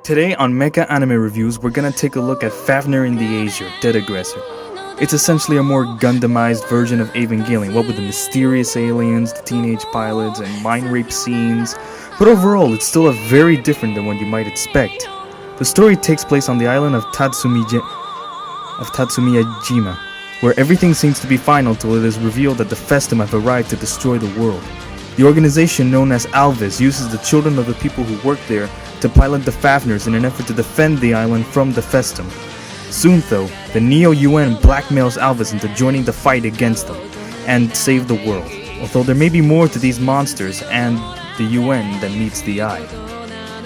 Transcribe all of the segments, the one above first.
Today on Mecha Anime Reviews, we're gonna take a look at Fafner in the Azure, Dead Aggressor. It's essentially a more Gundamized version of Evangelion, what with the mysterious aliens, the teenage pilots, and mind rape scenes, but overall it's still very different than what you might expect. The story takes place on the island of Tatsumiyajima, where everything seems to be final till it is revealed that the Festum have arrived to destroy the world. The organization known as Alvis uses the children of the people who work there to pilot the Fafners in an effort to defend the island from the Festum. Soon though, the Neo-UN blackmails Alvis into joining the fight against them and save the world, although there may be more to these monsters and the UN than meets the eye.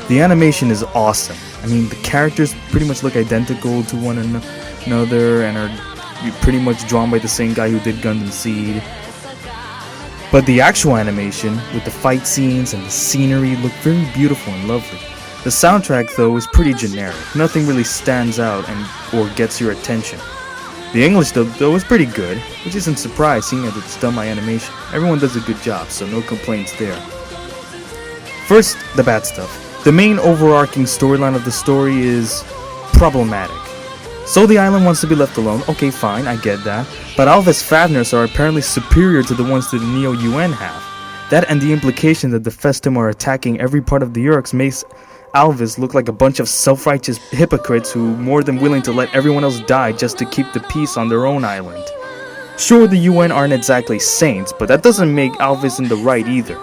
The animation is awesome. I mean, the characters pretty much look identical to one another and are pretty much drawn by the same guy who did Gundam Seed. But the actual animation, with the fight scenes and the scenery, look very beautiful and lovely. The soundtrack though is pretty generic, nothing really stands out or gets your attention. The English dub though is pretty good, which isn't surprising seeing as it's done by animation. Everyone does a good job, so no complaints there. First, the bad stuff. The main overarching storyline of the story is problematic. So the island wants to be left alone, okay fine, I get that, but Alvis Fafners are apparently superior to the ones that the Neo-UN have. That and the implication that the Festum are attacking every part of the Urks makes Alvis look like a bunch of self-righteous hypocrites who are more than willing to let everyone else die just to keep the peace on their own island. Sure, the UN aren't exactly saints, but that doesn't make Alvis in the right either.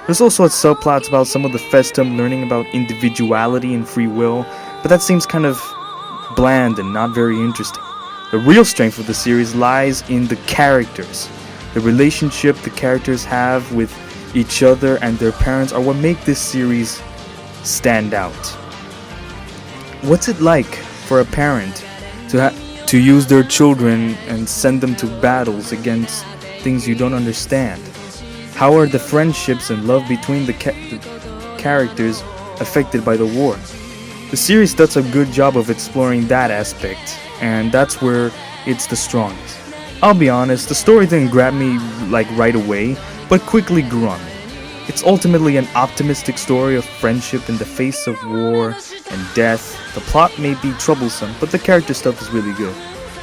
There's also subplots about some of the Festum learning about individuality and free will, but that seems kind of bland and not very interesting. The real strength of the series lies in the characters. The relationship the characters have with each other and their parents are what make this series stand out. What's it like for a parent to use their children and send them to battles against things you don't understand? How are the friendships and love between the characters affected by the war? The series does a good job of exploring that aspect, and that's where it's the strongest. I'll be honest, the story didn't grab me right away, but quickly grew on me. It's ultimately an optimistic story of friendship in the face of war and death. The plot may be troublesome, but the character stuff is really good.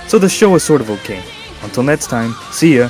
So the show is sort of okay. Until next time, see ya!